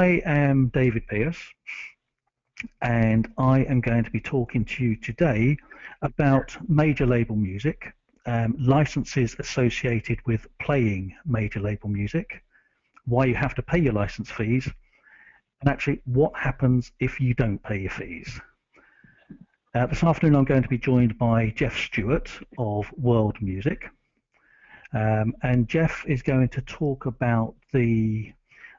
I am David Pierce, and I am going to be talking to you today about major label music, licenses associated with playing major label music, why you have to pay your license fees, and actually what happens if you don't pay your fees. This afternoon I'm going to be joined by Jeff Stewart of World Music, and Jeff is going to talk about the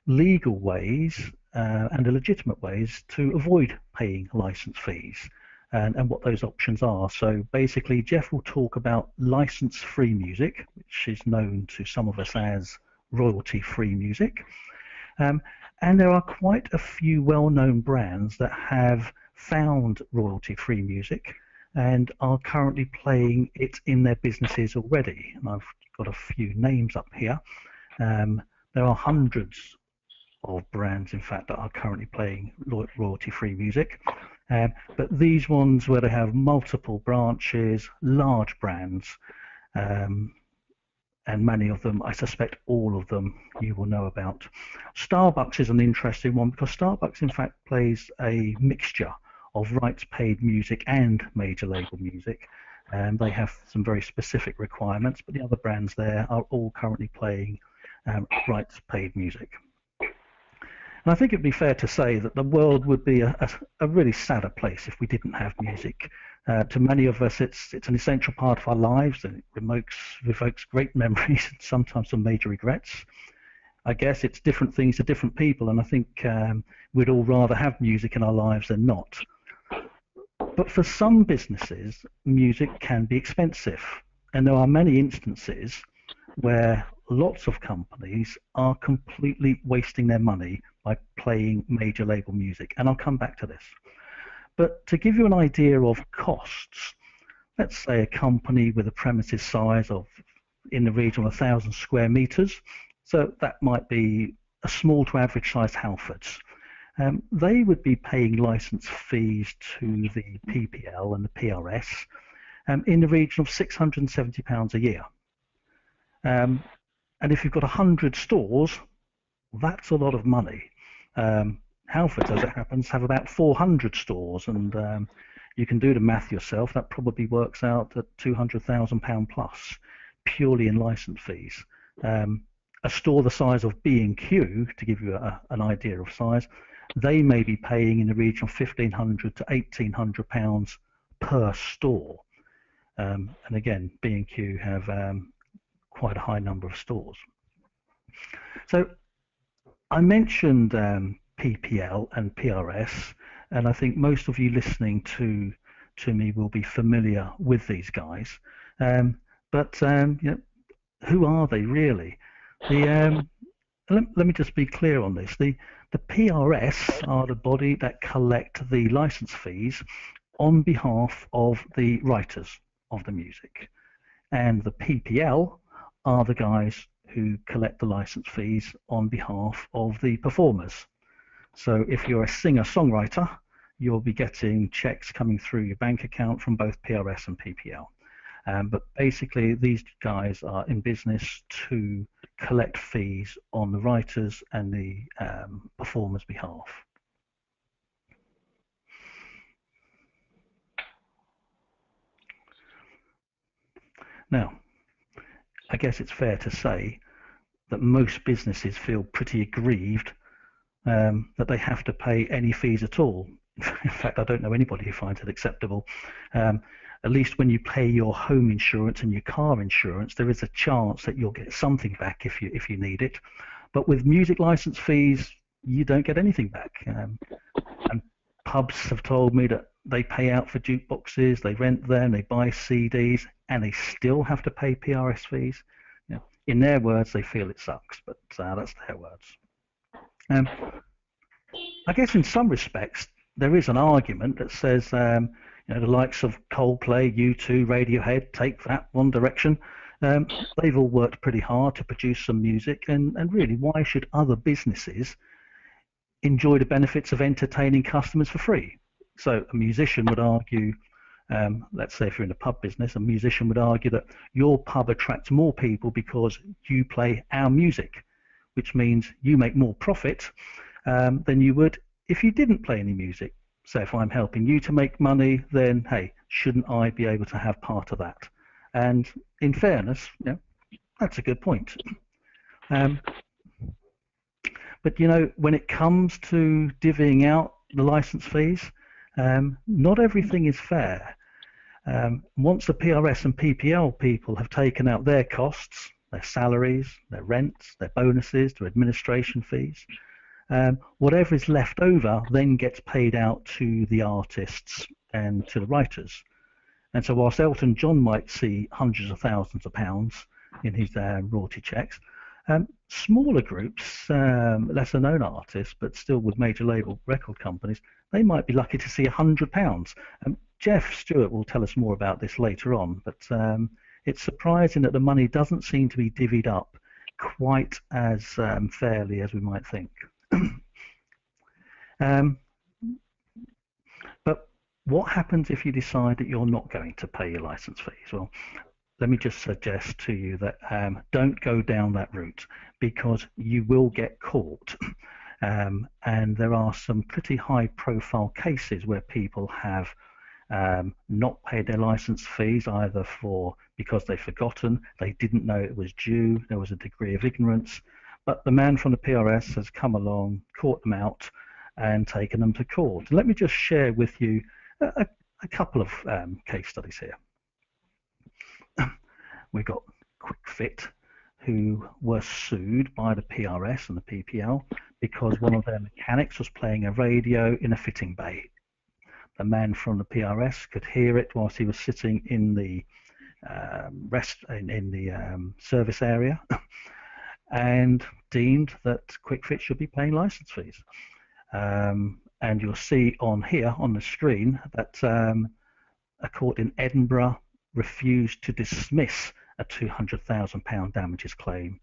legal ways and the legitimate ways to avoid paying license fees and what those options are. So basically Jeff will talk about license-free music, which is known to some of us as royalty-free music. And there are quite a few well-known brands that have found royalty-free music and are currently playing it in their businesses already. And I've got a few names up here. There are hundreds of brands, in fact, that are currently playing royalty-free music. But these ones where they have multiple branches, large brands, and many of them, I suspect all of them, you will know about. Starbucks is an interesting one because Starbucks, in fact, plays a mixture of rights-paid music and major label music. They have some very specific requirements, but the other brands there are all currently playing rights-paid music. And I think it'd be fair to say that the world would be a really sadder place if we didn't have music. To many of us, it's an essential part of our lives, and it evokes great memories and sometimes some major regrets. I guess it's different things to different people, and I think we'd all rather have music in our lives than not. But for some businesses, music can be expensive, and there are many instances where lots of companies are completely wasting their money by playing major label music, and I'll come back to this. But to give you an idea of costs, let's say a company with a premises size of in the region of 1,000 square meters, so that might be a small to average sized Halfords. They would be paying license fees to the PPL and the PRS in the region of £670 a year. And if you've got 100 stores, that's a lot of money. Halfords, as it happens, have about 400 stores, and you can do the math yourself. That probably works out at £200,000 plus, purely in license fees. A store the size of B&Q, to give you an idea of size, they may be paying in the region of £1,500 to £1,800 per store. And again, B&Q have quite a high number of stores. So I mentioned PPL and PRS, and I think most of you listening to me will be familiar with these guys. But you know, who are they really? Let me just be clear on this. The PRS are the body that collect the license fees on behalf of the writers of the music, and the PPL are the guys who collect the license fees on behalf of the performers. So if you're a singer-songwriter, you'll be getting checks coming through your bank account from both PRS and PPL. But basically, these guys are in business to collect fees on the writers and the performers' behalf. Now, I guess it's fair to say that most businesses feel pretty aggrieved that they have to pay any fees at all. In fact, I don't know anybody who finds it acceptable. At least when you pay your home insurance and your car insurance, there is a chance that you'll get something back if you need it. But with music license fees, you don't get anything back. And pubs have told me that they pay out for jukeboxes, they rent them, they buy CDs, and they still have to pay PRS fees. You know, in their words, they feel it sucks, but that's their words. I guess in some respects, there is an argument that says you know, the likes of Coldplay, U2, Radiohead, Take That, One Direction, they've all worked pretty hard to produce some music, and really, why should other businesses enjoy the benefits of entertaining customers for free? So a musician would argue, let's say if you're in the pub business, a musician would argue that your pub attracts more people because you play our music, which means you make more profit, than you would if you didn't play any music. So if I'm helping you to make money, then hey, shouldn't I be able to have part of that? And in fairness, that's a good point. But when it comes to divvying out the license fees, not everything is fair. Once the PRS and PPL people have taken out their costs, their salaries, their rents, their bonuses, their administration fees, whatever is left over then gets paid out to the artists and to the writers. And so whilst Elton John might see hundreds of thousands of pounds in his royalty checks, smaller groups, lesser known artists, but still with major label record companies, they might be lucky to see £100. Jeff Stewart will tell us more about this later on, but it's surprising that the money doesn't seem to be divvied up quite as fairly as we might think. But what happens if you decide that you're not going to pay your license fees? Well, let me just suggest to you that don't go down that route, because you will get caught. And there are some pretty high profile cases where people have not paid their license fees, either because they've forgotten, they didn't know it was due, there was a degree of ignorance, but the man from the PRS has come along, caught them out and taken them to court. Let me just share with you a couple of case studies here. We've got QuickFit, who were sued by the PRS and the PPL because one of their mechanics was playing a radio in a fitting bay. The man from the PRS could hear it whilst he was sitting in the service area, and deemed that QuickFit should be paying license fees. And you'll see on here on the screen that a court in Edinburgh refused to dismiss a £200,000 damages claim.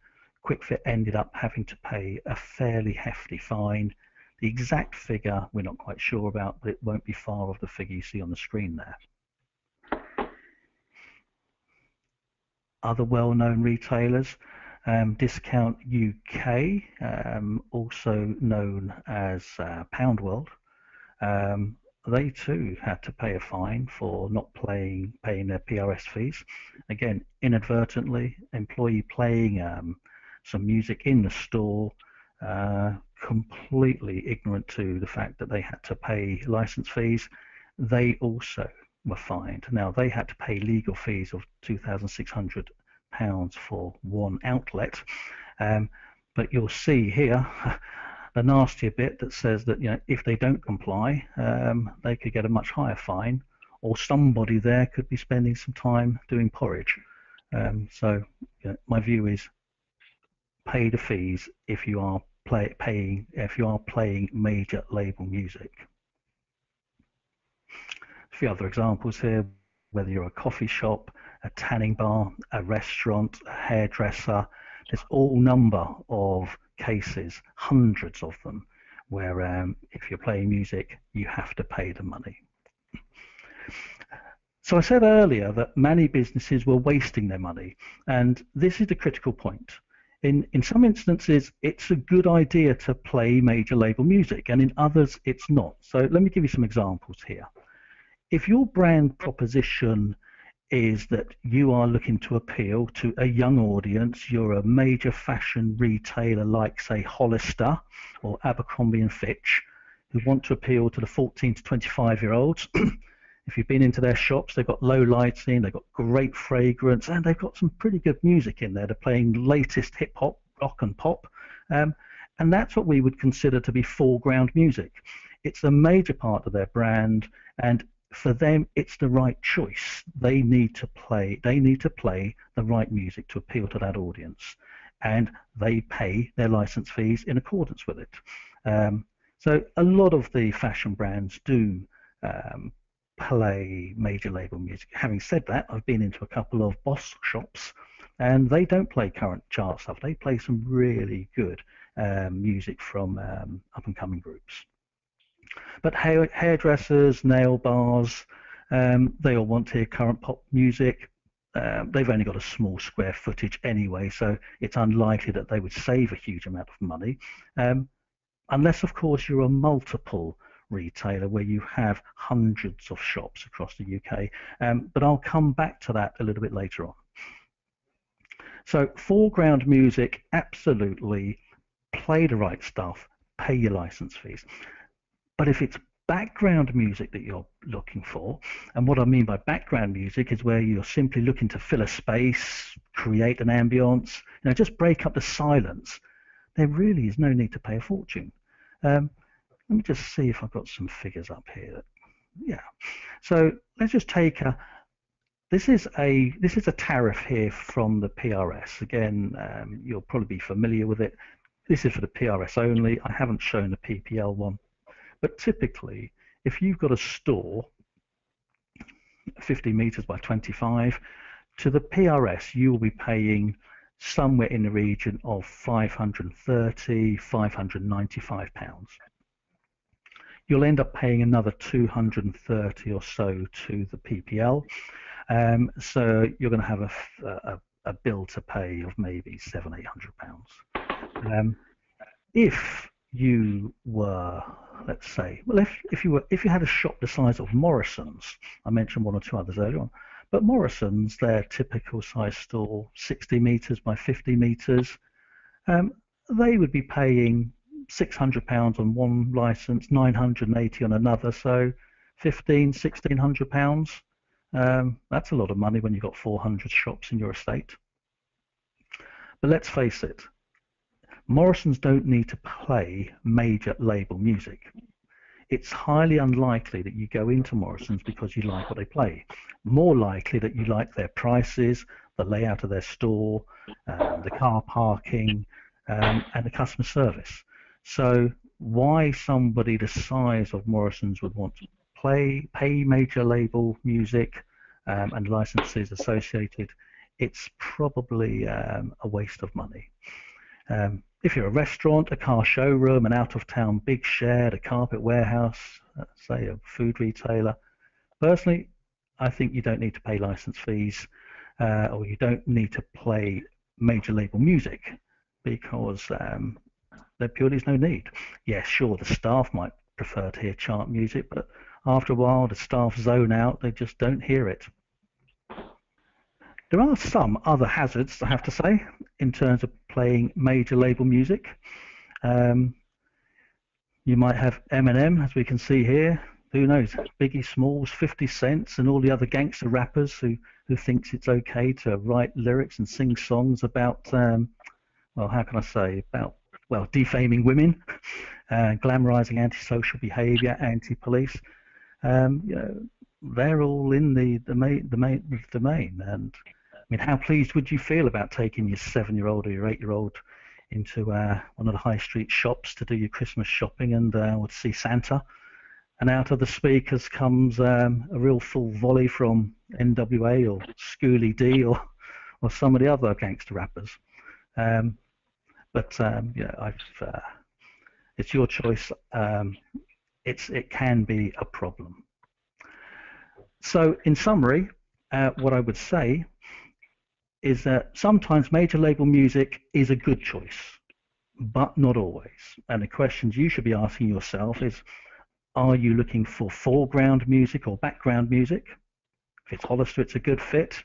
QuickFit ended up having to pay a fairly hefty fine. The exact figure we're not quite sure about, but it won't be far off the figure you see on the screen there. Other well-known retailers, Discount UK, also known as Poundworld, they too had to pay a fine for not paying their PRS fees. Again, inadvertently, employee playing some music in the store, completely ignorant to the fact that they had to pay license fees. They also were fined. Now, they had to pay legal fees of £2,600 for one outlet, but you'll see here the nastier bit that says that if they don't comply, they could get a much higher fine, or somebody there could be spending some time doing porridge. So my view is pay the fees if you are playing major label music. A few other examples here, whether you're a coffee shop, a tanning bar, a restaurant, a hairdresser, there's all number of cases, hundreds of them, where if you're playing music, you have to pay the money. So I said earlier that many businesses were wasting their money, and this is the critical point. In some instances, it's a good idea to play major label music, and in others, it's not. So let me give you some examples here. If your brand proposition is that you are looking to appeal to a young audience, you're a major fashion retailer like, say, Hollister or Abercrombie and Fitch, who want to appeal to the 14 to 25-year-olds. If you've been into their shops, they've got low lighting, they've got great fragrance, and they've got some pretty good music in there. They're playing latest hip-hop, rock and pop, and that's what we would consider to be foreground music. It's a major part of their brand, and for them, it's the right choice. They need to play the right music to appeal to that audience, and they pay their license fees in accordance with it. So a lot of the fashion brands do play major label music. Having said that, I've been into a couple of Boss shops, and they don't play current chart stuff. They play some really good music from up-and-coming groups. But hairdressers, nail bars, they all want to hear current pop music. They've only got a small square footage anyway, so it's unlikely that they would save a huge amount of money. unless of course you're a multiple retailer where you have hundreds of shops across the UK. But I'll come back to that a little bit later on. So foreground music, absolutely, play the right stuff, pay your license fees. But if it's background music that you're looking for, and what I mean by background music is where you're simply looking to fill a space, create an ambience, just break up the silence, there really is no need to pay a fortune. Let me just see if I've got some figures up here. Yeah. So let's just take this is a tariff here from the PRS. Again, you'll probably be familiar with it. This is for the PRS only. I haven't shown the PPL one. But typically, if you've got a store 50 meters by 25, to the PRS, you will be paying somewhere in the region of £530, £595. You'll end up paying another 230 or so to the PPL. So you're going to have a bill to pay of maybe £700–800. If you were, let's say, well, if you had a shop the size of Morrison's, I mentioned one or two others earlier on, but Morrison's, their typical size store, 60 meters by 50 meters, they would be paying £600 on one license, £980 on another, so £1,500–1,600. That's a lot of money when you've got 400 shops in your estate. But let's face it, Morrison's don't need to play major label music. It's highly unlikely that you go into Morrison's because you like what they play. More likely that you like their prices, the layout of their store, the car parking, and the customer service. So why somebody the size of Morrison's would want to pay major label music and licenses associated, it's probably a waste of money. If you're a restaurant, a car showroom, an out-of-town big shed, a carpet warehouse, say a food retailer, personally, I think you don't need to pay license fees or you don't need to play major label music because there purely is no need. Yes, sure, the staff might prefer to hear chant music, but after a while the staff zone out, they just don't hear it. There are some other hazards, I have to say, in terms of playing major label music. You might have Eminem, as we can see here. Who knows? Biggie Smalls, 50 Cent, and all the other gangster rappers who thinks it's okay to write lyrics and sing songs about, well, how can I say, about, well, defaming women, glamorizing antisocial behavior, anti-police. They're all in the domain. And I mean, how pleased would you feel about taking your 7-year-old or your 8-year-old into one of the high street shops to do your Christmas shopping and to see Santa? And out of the speakers comes a real full volley from NWA or Schoolie D or some of the other gangster rappers. But it's your choice. It can be a problem. So in summary, what I would say is that sometimes major label music is a good choice, but not always. And the questions you should be asking yourself is, are you looking for foreground music or background music? If it's Hollister, it's a good fit.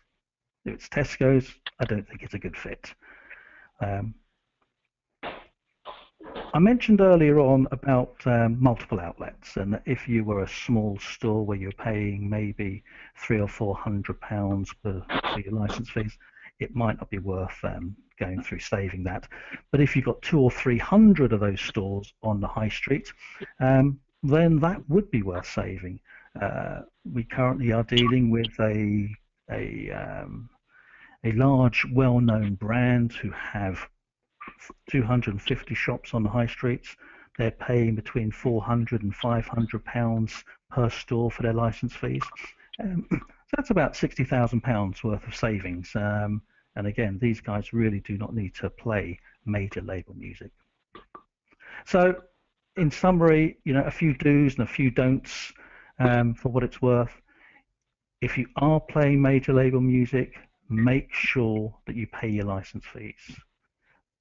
If it's Tesco's, I don't think it's a good fit. I mentioned earlier on about multiple outlets, and if you were a small store where you're paying maybe £300 or £400 for your license fees, it might not be worth going through saving that. But if you've got 200 or 300 of those stores on the high street, then that would be worth saving. We currently are dealing with a large, well-known brand who have 250 shops on the high streets. They're paying between £400 and £500 per store for their license fees. So that's about £60,000 worth of savings. And again, these guys really do not need to play major label music. So in summary, a few do's and a few don'ts for what it's worth. If you are playing major label music, make sure that you pay your license fees.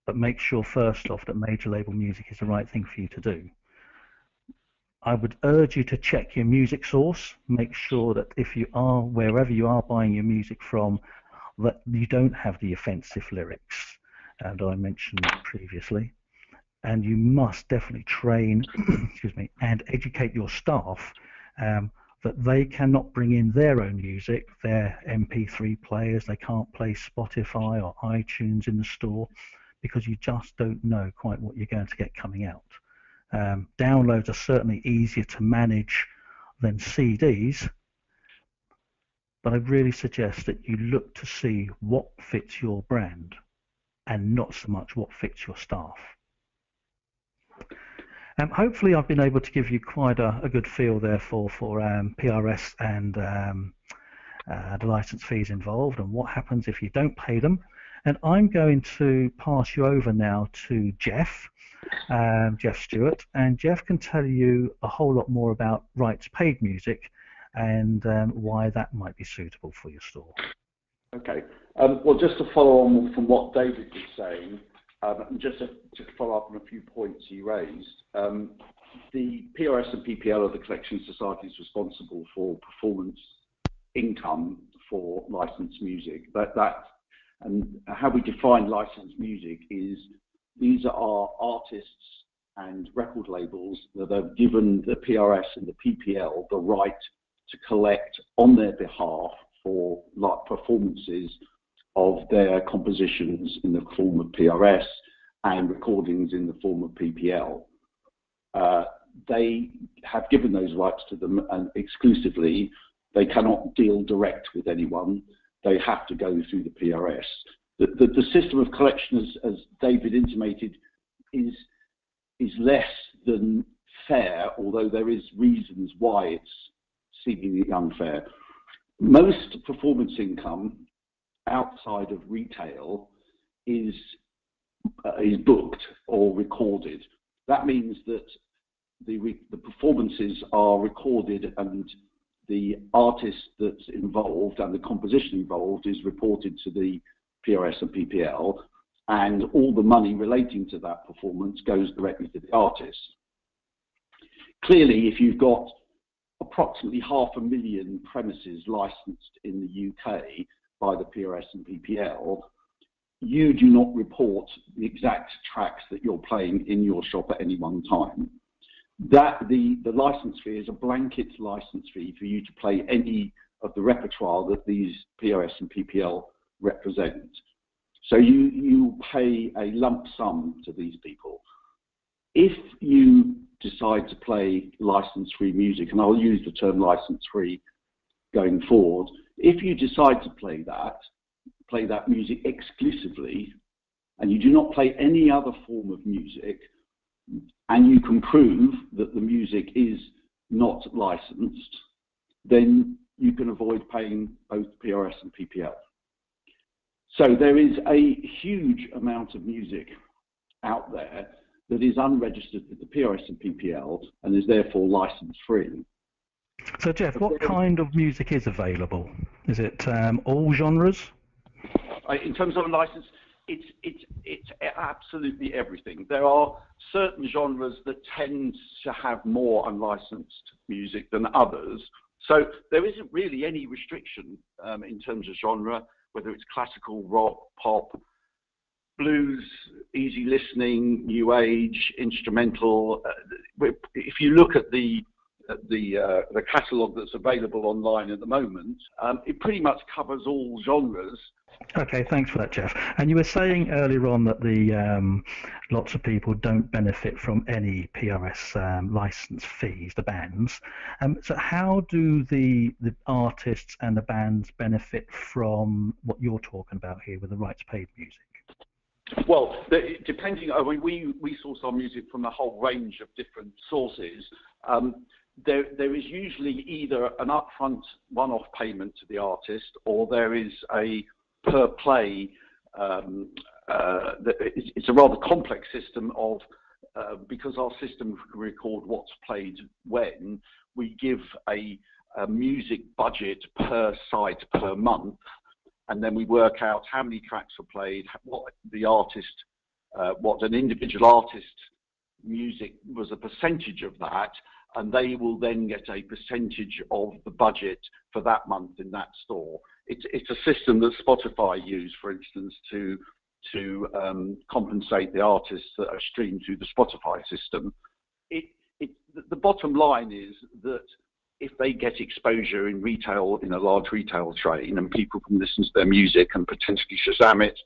but make sure first off that major label music is the right thing for you to do. I would urge you to check your music source. Make sure that if you are, wherever you are buying your music from, that you don't have the offensive lyrics that I mentioned previously. And you must definitely train, excuse me, and educate your staff that they cannot bring in their own music, their MP3 players. They can't play Spotify or iTunes in the store because you just don't know quite what you're going to get coming out. Downloads are certainly easier to manage than CDs, but I really suggest that you look to see what fits your brand and not so much what fits your staff. Hopefully I've been able to give you quite a good feel there for PRS and the license fees involved and what happens if you don't pay them. And I'm going to pass you over now to Jeff Stewart, and Jeff can tell you a whole lot more about rights paid music and why that might be suitable for your store. Okay. Well, just to follow on from what David was saying, and just to follow up on a few points he raised, the PRS and PPL are the collection societies responsible for performance income for licensed music. And how we define licensed music is these are artists and record labels that have given the PRS and the PPL the right to collect on their behalf for performances of their compositions in the form of PRS and recordings in the form of PPL. They have given those rights to them and exclusively. They cannot deal direct with anyone. They have to go through the PRS. The system of collection, as David intimated, is less than fair, although there is reasons why it's seemingly unfair. Most performance income outside of retail is booked or recorded. That means that the performances are recorded and the artist that's involved and the composition involved is reported to the PRS and PPL, and all the money relating to that performance goes directly to the artist. Clearly, if you've got approximately 500,000 premises licensed in the UK by the PRS and PPL, you do not report the exact tracks that you're playing in your shop at any one time. The license fee is a blanket license fee for you to play any of the repertoire that these PRS and PPL represent. So you pay a lump sum to these people. If you decide to play license-free music, and I'll use the term license-free going forward, if you decide to play that music exclusively, and you do not play any other form of music, and you can prove that the music is not licensed, then you can avoid paying both PRS and PPL. So there is a huge amount of music out there that is unregistered with the PRS and PPL and is therefore license free. So Jeff, what kind of music is available? Is it all genres? In terms of a license, it's absolutely everything. There are certain genres that tend to have more unlicensed music than others. So there isn't really any restriction in terms of genre, whether it's classical, rock, pop, blues, easy listening, new age, instrumental. If you look at the catalogue that's available online at the moment, it pretty much covers all genres. Okay, thanks for that, Jeff. And you were saying earlier on that the lots of people don't benefit from any PRS license fees, the bands. So how do the artists and the bands benefit from what you're talking about here with the rights paid music? Well, depending, we source our music from a whole range of different sources. There is usually either an upfront one-off payment to the artist, or there is a per play. It's a rather complex system of, because our system can record what's played when, we give a music budget per site per month, and then we work out how many tracks are played, what the artist what an individual artist's music was a percentage of that, and they will then get a percentage of the budget for that month in that store. It's a system that Spotify use, for instance, to compensate the artists that are streamed through the Spotify system. The bottom line is that if they get exposure in retail, in a large retail chain, and people can listen to their music and potentially Shazam it,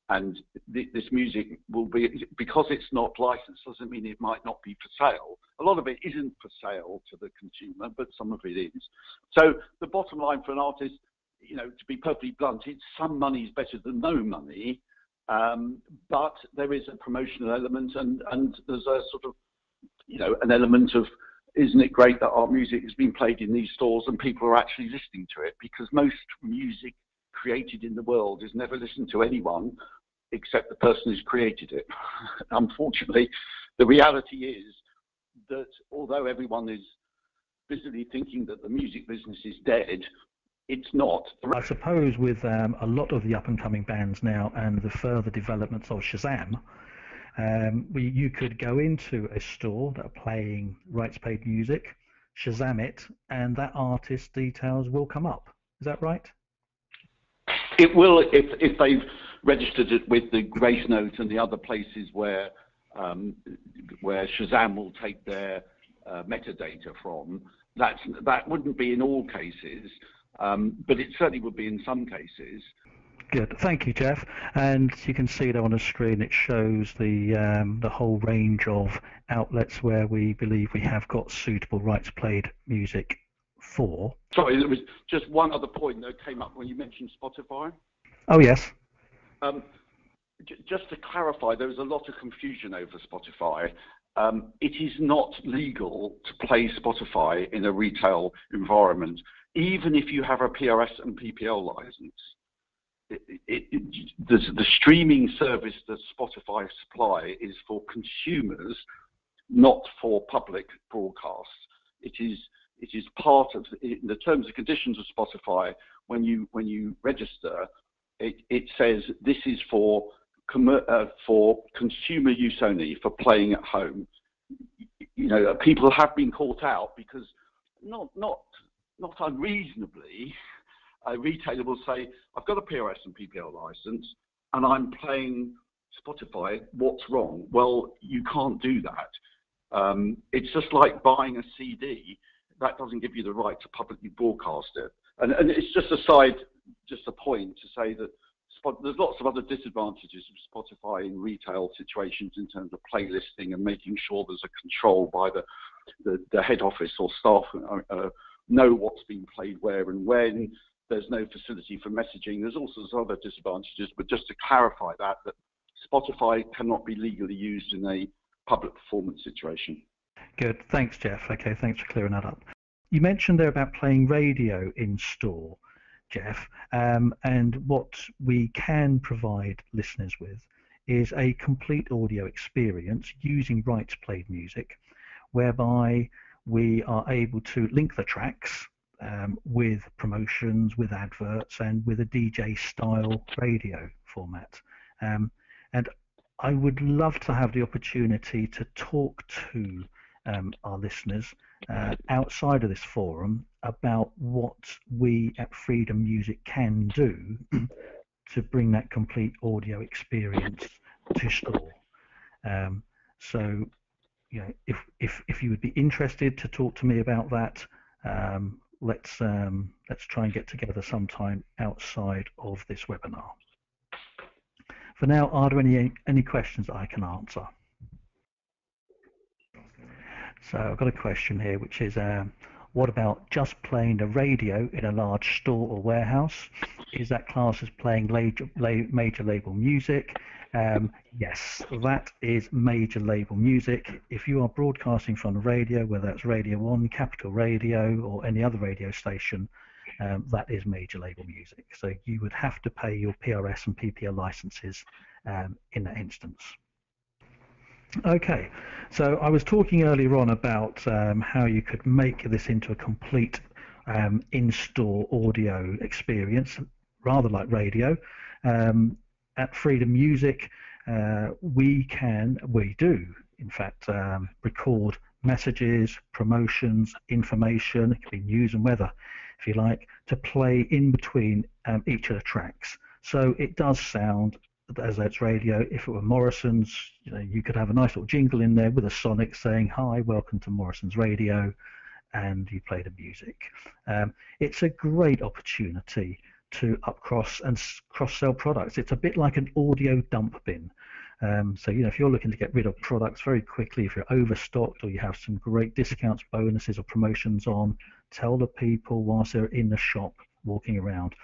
and this music will be, because it's not licensed, doesn't mean it might not be for sale. A lot of it isn't for sale to the consumer, but some of it is. So the bottom line for an artist, to be perfectly blunt, it's some money is better than no money, but there is a promotional element, and there's a sort of, an element of, isn't it great that our music is being played in these stores and people are actually listening to it? Because most music created in the world is never listened to anyone except the person who's created it. Unfortunately, the reality is that although everyone is busily thinking that the music business is dead, it's not. I suppose with a lot of the up-and-coming bands now and the further developments of Shazam, you could go into a store that are playing rights-paid music, Shazam it, and that artist's details will come up. Is that right? It will, if they've registered it with the Grace Note and the other places where Shazam will take their metadata from. That wouldn't be in all cases, but it certainly would be in some cases. Good, thank you, Jeff. And you can see there on the screen it shows the whole range of outlets where we believe we have got suitable rights-played music for. Sorry, there was just one other point that came up when you mentioned Spotify. Oh, yes. Just to clarify, there was a lot of confusion over Spotify. It is not legal to play Spotify in a retail environment, even if you have a PRS and PPL license. The streaming service that Spotify supply is for consumers, not for public broadcasts. It is part of the terms and conditions of Spotify. When you register, it says this is for consumer use only, for playing at home. People have been caught out because not unreasonably, a retailer will say, I've got a PRS and PPL license and I'm playing Spotify, what's wrong? Well, you can't do that. It's just like buying a CD. That doesn't give you the right to publicly broadcast it. And it's just a point to say that there's lots of other disadvantages of Spotify in retail situations in terms of playlisting and making sure there's a control by the head office or staff know what's being played where and when. There's no facility for messaging. There's all sorts of other disadvantages, but just to clarify that Spotify cannot be legally used in a public performance situation. Good, thanks, Jeff. Okay, thanks for clearing that up. You mentioned there about playing radio in store, Jeff, and what we can provide listeners with is a complete audio experience using rights-played music, whereby we are able to link the tracks with promotions, with adverts, and with a DJ-style radio format. And I would love to have the opportunity to talk to our listeners outside of this forum about what we at Freedom Music can do to bring that complete audio experience to store. So, if you would be interested to talk to me about that, let's try and get together sometime outside of this webinar. For now, are there any questions that I can answer? So I've got a question here, which is, what about just playing the radio in a large store or warehouse? Is that classed as playing major label music? Yes, that is major label music. If you are broadcasting from the radio, whether that's Radio 1, Capital Radio, or any other radio station, that is major label music. So you would have to pay your PRS and PPL licenses in that instance. Okay, so I was talking earlier on about how you could make this into a complete in-store audio experience, rather like radio. At Freedom Music, we do, in fact, record messages, promotions, information. It could be news and weather, if you like, to play in between each of the tracks. So it does sound as though it's radio. If it were Morrison's, you could have a nice little jingle in there with a sonic saying, "Hi, welcome to Morrison's Radio," and you play the music. It's a great opportunity to upcross and cross-sell products. It's a bit like an audio dump bin. So, if you're looking to get rid of products very quickly, if you're overstocked or you have some great discounts, bonuses or promotions on, tell the people whilst they're in the shop walking around.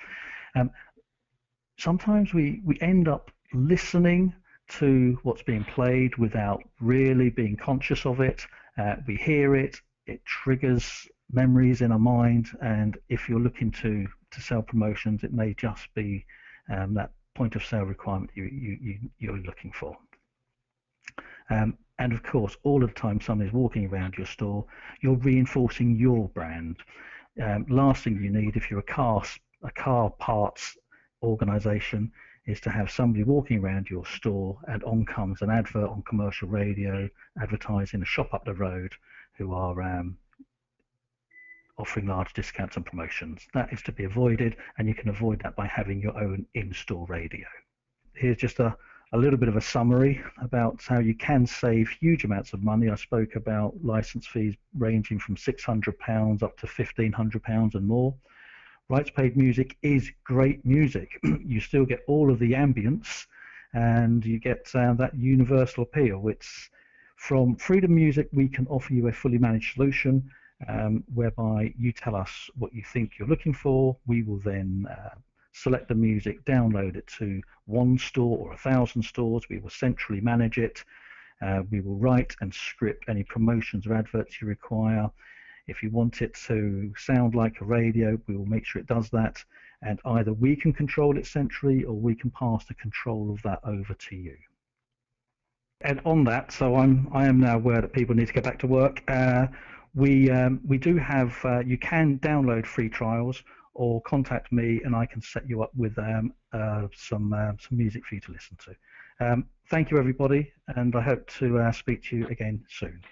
Sometimes we end up listening to what's being played without really being conscious of it. We hear it, it triggers memories in our mind, and if you're looking to sell promotions, it may just be that point of sale requirement you're looking for. And of course, all of the time somebody's walking around your store, you're reinforcing your brand. Last thing you need if you're a car parts organization is to have somebody walking around your store and on comes an advert on commercial radio advertising a shop up the road who are offering large discounts and promotions. That is to be avoided, and you can avoid that by having your own in-store radio. Here's just a little bit of a summary about how you can save huge amounts of money. I spoke about license fees ranging from £600 up to £1,500 and more. Rights paid music is great music. You still get all of the ambience, and you get that universal appeal. It's from Freedom Music. We can offer you a fully managed solution whereby you tell us what you think you're looking for. We will then select the music, download it to one store or 1,000 stores. We will centrally manage it. We will write and script any promotions or adverts you require. If you want it to sound like a radio, we will make sure it does that, and either we can control it centrally or we can pass the control of that over to you. And on that, so I am now aware that people need to get back to work. We do have, you can download free trials or contact me and I can set you up with some music for you to listen to. Thank you everybody, and I hope to speak to you again soon.